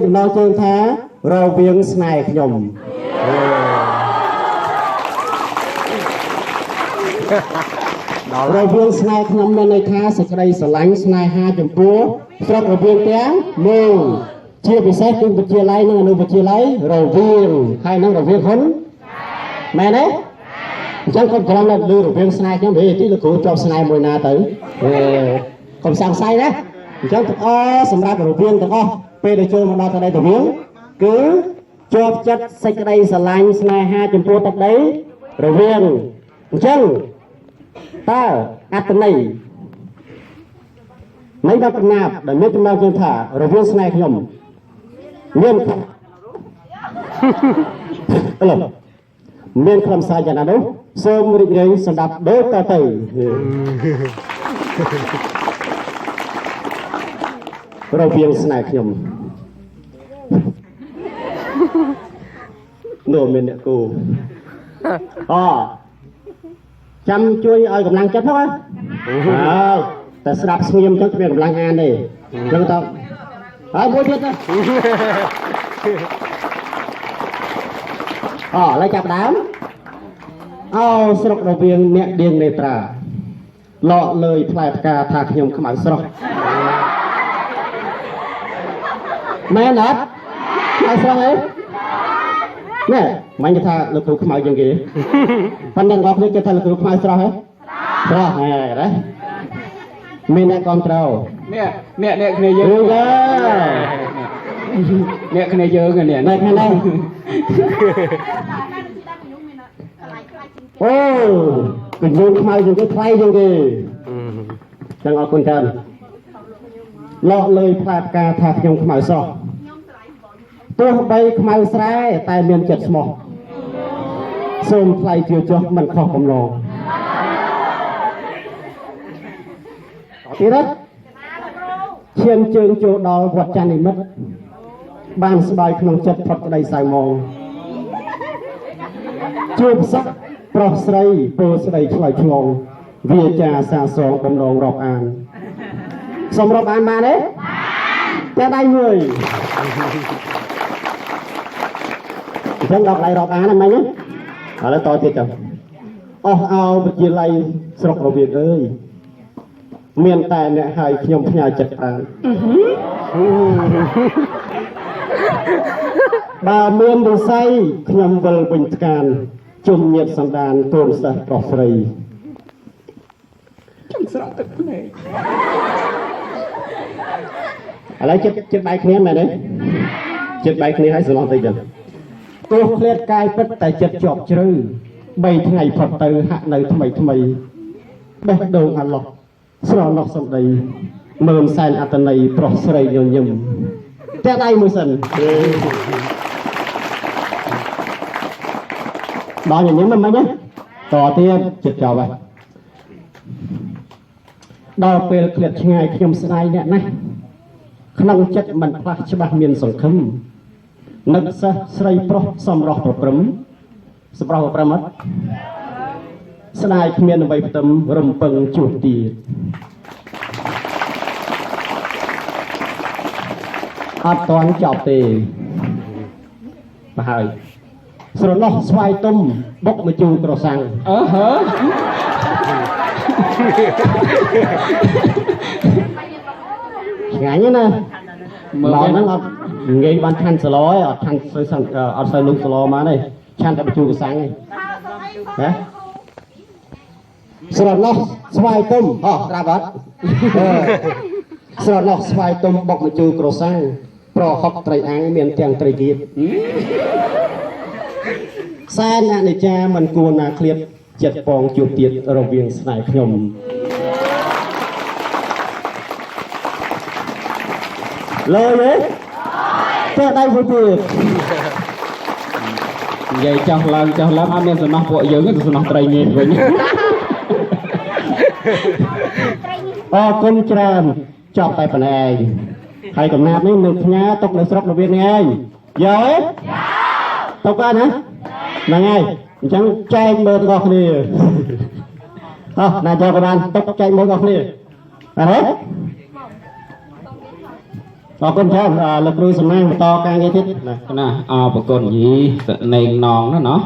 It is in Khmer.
ចំណងជើងថារវាងស្នេហ៍ខ្ញុំរវាងស្នេហ៍ខ្ញុំមានន័យថាសេចក្តីស្រឡាញ់ស្នេហាចំពោះស្រុករវាងទាំងមូលជាពិសេសគឺវិទ្យាល័យនិងអនុវិទ្យាល័យរវាងហើយនឹងរវាងហ៊ុនមែនទេអញ្ចឹងខ្ញុំគ្រាន់តែលើរវាងស្នេហ៍ខ្ញុំហេទីលោកគ្រូជាប់ស្នេហ៍មួយណាទៅកុំសង្ស័យណាអញ្ចឹងទាំងអស់សម្រាប់រវាងទាំងអស់ពេលដែលចូលមកដល់ទឹកដីរវាងគឺជាប់ចិត្តសេចក្តីស្រឡាញ់ស្នេហាចំពោះទឹកដីរវាងអញ្ចឹងតើអត្តន័យនៃបទកំណាព្យដែលមានចំណងជើងថារវាងស្នេហ៍ខ្ញុំមានមានខ្លឹមសារយ៉ាងណានោះសូមរីករាយស្ដាប់ដូចតទៅរវាងស្នេហ៍ខ្ញុំនោះមានអ្នកគូចាំជួយឲ្យកម្លាំងចិត្តហ្នឹងតែស្ដាប់ស្ងៀមចឹងគ្មានកម្លាំងអានទេចឹងតើហើយមួយទៀតទៅឡើយចាប់ដើមស្រុករវាងអ្នកដៀងនេត្រាលក់លើយផ្លែផ្កាថាខ្ញុំខ្មៅស្រស់មែនអត់ខ្មៅស្រស់ហ៎ណែមិនគេថាលោកគ្រូខ្មៅជាងគេប៉ុន្តែបងប្អូនគេថាលោកគ្រូខ្មៅស្រស់ហ៎ស្រស់ហ៎ណាមានអ្នកគ្រប់ត្រូលអ្នកគ្នាយើងអ្នកគ្នាយើងនេះខាងនេះអូកញ្ញូខ្មៅជាងគេថ្លៃជាងគេចឹងអរគុណច្រើនលក់លើយផ្លែផ្កាថាខ្ញុំខ្មៅស្រស់ទោះបីខ្មៅស្រែតែមានចិត្តស្មោះសូមថ្លៃជឿចុះមិនខុសកំណងទីរត់ឈានជើងចូលដល់វត្តចាន់និមិត្តបានស្បាយក្នុងចិត្តផុតក្តីសៅមងជួបស័ក្តិប្រុសស្រីពោស្ដីឆ្លើយឆ្លងវាចាសាសងបំណងរាប់អានសូមរាប់អានបានទេតែដៃមួយអញ្ចឹងដល់ដៃរាប់អានហ្នឹងមិញឥឡូវតទៀតទៅអស់អោវិទ្យាល័យស្រុករវាងអើយមានតែអ្នកហើយខ្ញុំផ្ញើចិត្តប្រាណបើមានវិស័យខ្ញុំវិលវិញថ្កានជុំញាតសន្តានកូនសិស្សប្រុសស្រីខ្ញុំស្រក់ទឹកភ្នែកឥឡូវចិត្តបែកគ្នាមែនទេចិត្តបែកគ្នាឲ្យស្រឡំតិចទៅទោះឃ្លាតកាយពិតតែចិត្តជាប់ជ្រៅ3ថ្ងៃផុតទៅហាក់នៅថ្មីបេះដូងអាឡោះស្រណោះសំដីមើលសែនអត្តន័យប្រុសស្រីញញឹមតែដៃមួយសិនដល់ញញឹមមិនទេតទៀតចិត្តចប់ហើយដល់ពេលឃ្លាតឆ្ងាយខ្ញុំស្ដាយអ្នកណាស់ក្នុងចិត្តមិនផ្លាស់ច្បាស់មានសង្ឃឹមនឹកសិស្សស្រីប្រុសសំរោះប្រព្រឹមសម្រោះប្រព្រឹមអត់ស្ដាយគ្មានអ្វីផ្ទឹមរំពឹងជួបទៀតអត់តាន់ចប់ទេបើហើយស្រណោះស្វាយទុំបុកមកជូរក្រសាំងឆ្ងាញ់ណាមកហ្នឹងអត់និយាយបានឆាន់សឡឯងអត់ឆាន់អត់សូវលុកសឡមកទេឆាន់តែមកជូរក្រសាំងឯងហ៎ស្រណោះស្វាយទុំត្រាប់អត់ស្រណោះស្វាយទុំបុកមកជូរក្រសាំងប្រហុកត្រីអាំងមានទាំងត្រីគៀបសែនអនិច្ចាមិនគួរណាឃ្លាតចិត្តពងជួបទៀតរវាងស្នេហ៍ខ្ញុំលើទេតែដៃមួយទៀតនិយាយចោះឡើងអត់មានសំណោះពួកយើងទេសំណោះត្រីងៀតវិញអរគុណច្រើនចប់តែប៉ុណ្ណេះហើយកំណាព្យនេះនៅផ្ញើទុកនៅស្រុករវាងនេះឯងយកទេទុកណាហ្នឹងហើយអញ្ចឹងចែកមើលទាំងអស់គ្នាណាយកក៏បានទុកចែកមើលទាំងអស់គ្នាអរទេ Ở con theo là cruise mang mà to càng nghe thích nè bậc con gì nền nòn đó nó